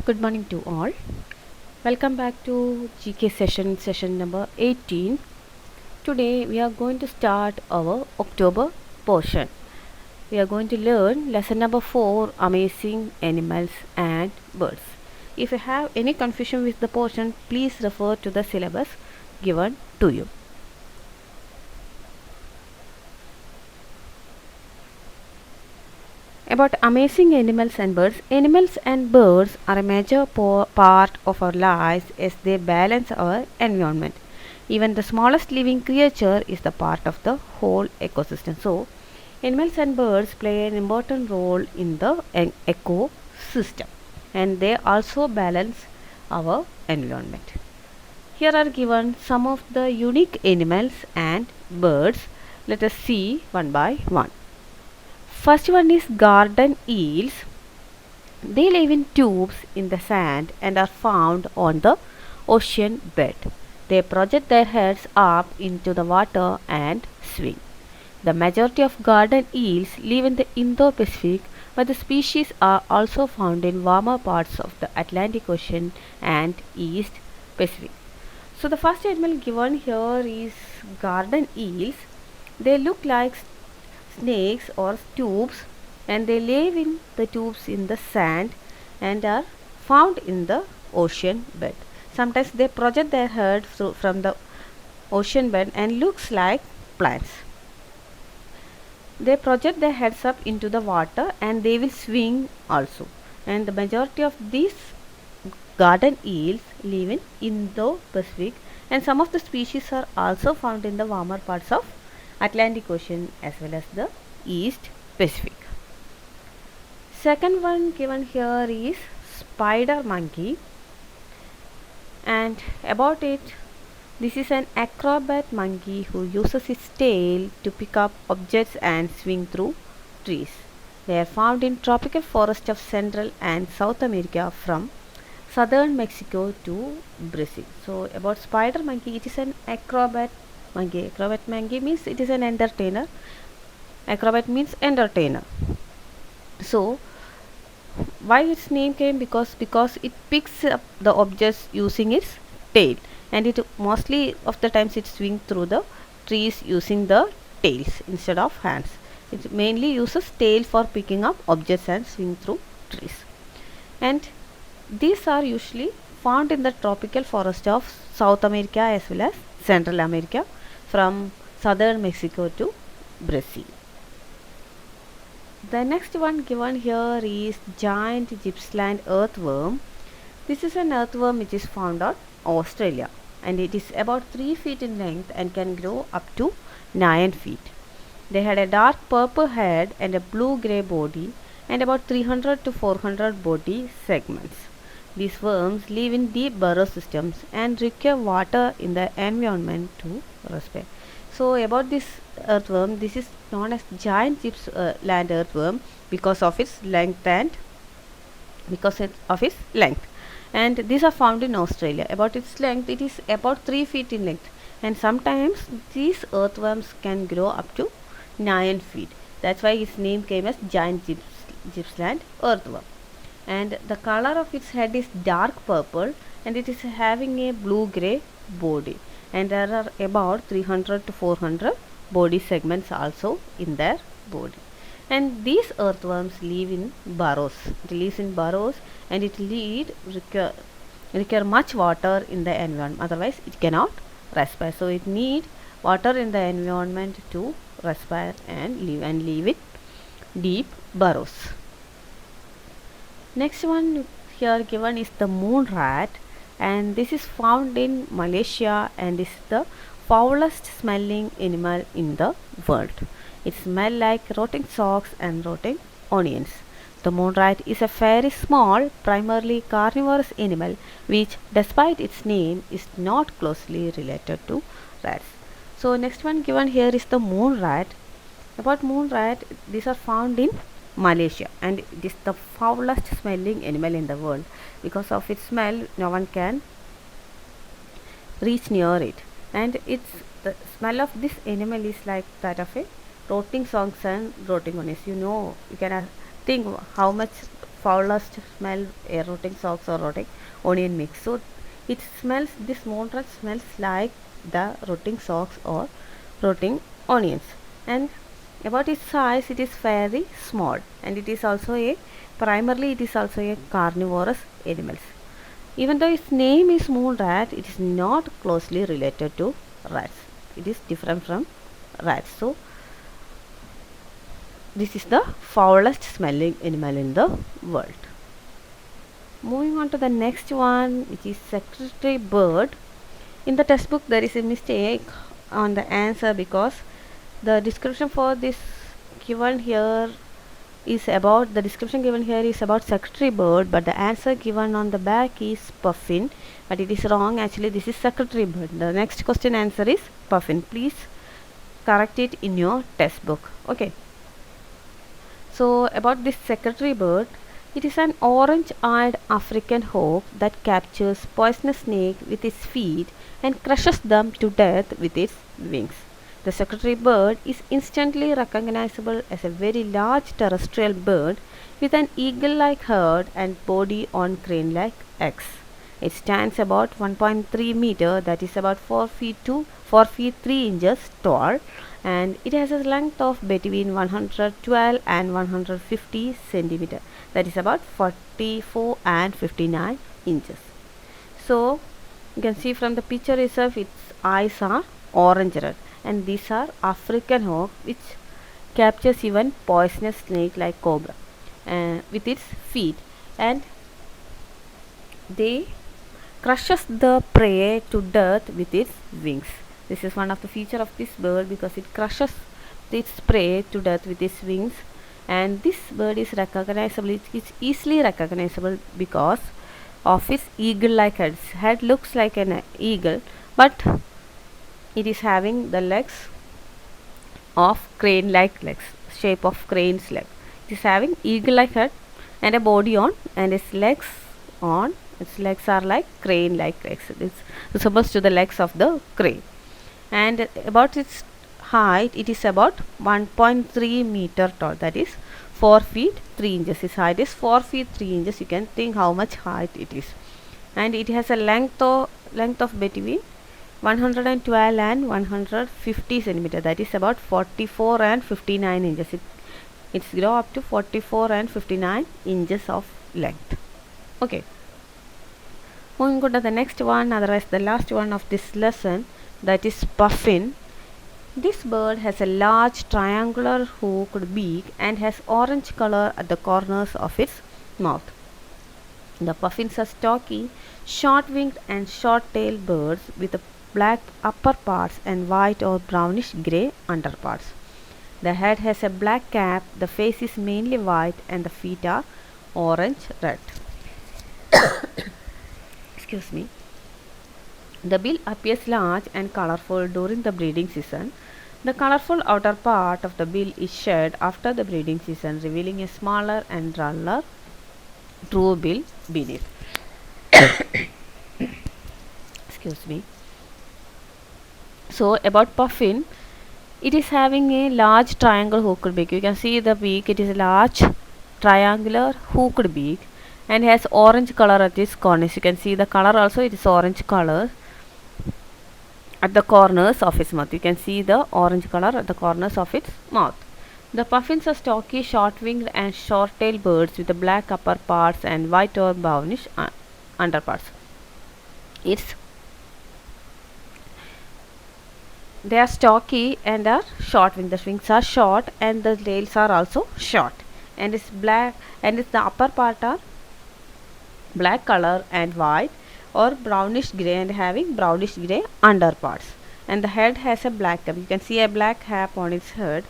Good morning to all. Welcome back to GK session number 18. Today we are going to start our October portion. We are going to learn lesson number 4, Amazing Animals and Birds. If you have any confusion with the portion, please refer to the syllabus given to you. About amazing animals and birds. Animals and birds are a major part of our lives as they balance our environment. Even the smallest living creature is the part of the whole ecosystem. So, animals and birds play an important role in the ecosystem and they also balance our environment. Here are given some of the unique animals and birds. Let us see one by one. First one is garden eels. They live in tubes in the sand and are found on the ocean bed. They project their heads up into the water and swing. The majority of garden eels live in the Indo-Pacific, but the species are also found in warmer parts of the Atlantic Ocean and East Pacific. So the first animal given here is garden eels. They look like snakes or tubes and they live in the tubes in the sand and are found in the ocean bed. Sometimes they project their head from the ocean bed and looks like plants. They project their heads up into the water and they will swing also. And the majority of these garden eels live in Indo-Pacific and some of the species are also found in the warmer parts of Atlantic Ocean as well as the East Pacific. Second one given here is spider monkey, and about it, this is an acrobat monkey who uses its tail to pick up objects and swing through trees. They are found in tropical forests of Central and South America from southern Mexico to Brazil. So about spider monkey, it is an acrobat monkey. Acrobat monkey means it is an entertainer. Acrobat means entertainer. So why its name came? Because it picks up the objects using its tail, and it mostly of the times it swings through the trees using the tails instead of hands. It mainly uses tail for picking up objects and swing through trees. And these are usually found in the tropical forest of South America as well as Central America from southern Mexico to Brazil. The next one given here is giant Gippsland earthworm. This is an earthworm which is found on Australia and it is about 3 feet in length and can grow up to 9 feet. They had a dark purple head and a blue-grey body and about 300 to 400 body segments. These worms live in deep burrow systems and require water in the environment to respire. So about this earthworm, this is known as giant Gippsland earthworm because of its length and these are found in Australia. About its length, it is about 3 feet in length and sometimes these earthworms can grow up to 9 feet. That's why its name came as giant Gippsland earthworm. And the color of its head is dark purple and it is having a blue-grey body, and there are about 300 to 400 body segments also in their body. And these earthworms live in burrows. It lives in burrows and it require much water in the environment. Otherwise, it cannot respire. So it need water in the environment to respire and live in deep burrows. Next one here given is the moon rat, and this is found in Malaysia and is the foulest smelling animal in the world. It smells like rotting socks and rotting onions. The moon rat is a very small, primarily carnivorous animal which, despite its name, is not closely related to rats. So next one given here is the moon rat. About moon rat, these are found in Malaysia and it is the foulest smelling animal in the world. Because of its smell, no one can reach near it, and the smell of this animal is like that of a rotting socks and rotting onions. You can think how much foulest smell a rotting socks or rotting onion mix. So it smells, this moon rat smells like the rotting socks or rotting onions. And about its size, it is very small, and it is also a primarily it is also a carnivorous animals. Even though its name is moon rat, it is not closely related to rats. It is different from rats. So this is the foulest smelling animal in the world. Moving on to the next one, which is secretary bird. In the textbook there is a mistake on the answer because the description for this given here is about, the description given here is about secretary bird, but the answer given on the back is puffin, but it is wrong. Actually this is secretary bird. The next question answer is puffin. Please correct it in your textbook. Okay, so about this secretary bird, it is an orange-eyed African hawk that captures poisonous snake with its feet and crushes them to death with its wings. The secretary bird is instantly recognizable as a very large terrestrial bird with an eagle-like head and body on crane-like legs. It stands about 1.3 meter, that is about 4 feet 3 inches tall, and it has a length of between 112 and 150 centimeter, that is about 44 and 59 inches. So you can see from the picture itself, its eyes are orange red, and these are African hawk which captures even poisonous snake like cobra with its feet, and they crushes the prey to death with its wings. This is one of the feature of this bird because it crushes its prey to death with its wings, and this bird is recognizable, it is easily recognizable because of its eagle-like head. Its head looks like an eagle, but it is having the legs of crane-like legs, shape of crane's leg. It is having eagle-like head and a body on, and its legs are like crane-like legs. It resembles to the legs of the crane. And about its height, it is about 1.3 meter tall, that is 4 feet 3 inches. Its height is 4 feet 3 inches. You can think how much height it is. And it has a length of between 112 and 150 centimeter, that is about 44 and 59 inches. It's grow up to 44 and 59 inches of length. Okay, moving on to the next one, otherwise the last one of this lesson, that is puffin. This bird has a large triangular hooked beak and has orange color at the corners of its mouth. The puffins are stocky, short-winged and short-tailed birds with a black upper parts and white or brownish grey underparts. The head has a black cap, the face is mainly white, and the feet are orange-red. Excuse me. The bill appears large and colorful during the breeding season. The colorful outer part of the bill is shed after the breeding season, revealing a smaller and duller true bill beneath. Excuse me. So about puffin, it is having a large triangle hooked beak. You can see the beak, it is a large triangular hooked beak and has orange color at its corners. You can see the color also, it is orange color at the corners of its mouth. You can see the orange color at the corners of its mouth. The puffins are stocky, short-winged and short-tailed birds with the black upper parts and white or brownish underparts. They are stocky and are short-winged. The wings are short and the tails are also short. And it's black, and the upper part are black color and white or brownish grey and having brownish grey underparts. And the head has a black cap. You can see a black cap on its head,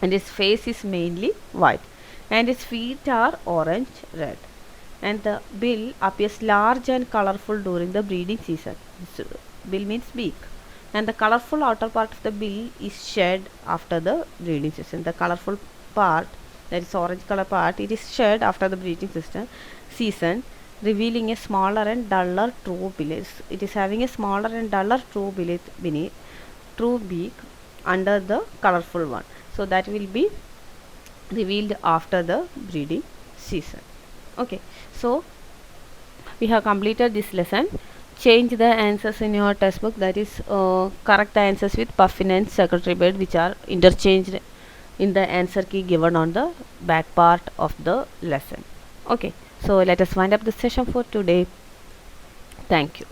and its face is mainly white, and its feet are orange red. And the bill appears large and colorful during the breeding season. So, bill means beak. And the colorful outer part of the bill is shed after the breeding season. The colorful part, that is orange color part, it is shed after the breeding season, revealing a smaller and duller true bill. It is having a smaller and duller true bill beneath, true beak under the colorful one. So that will be revealed after the breeding season. Okay, so we have completed this lesson. Change the answers in your textbook, that is correct the answers with puffin and secretary bird, which are interchanged in the answer key given on the back part of the lesson. Okay, so let us wind up the session for today. Thank you.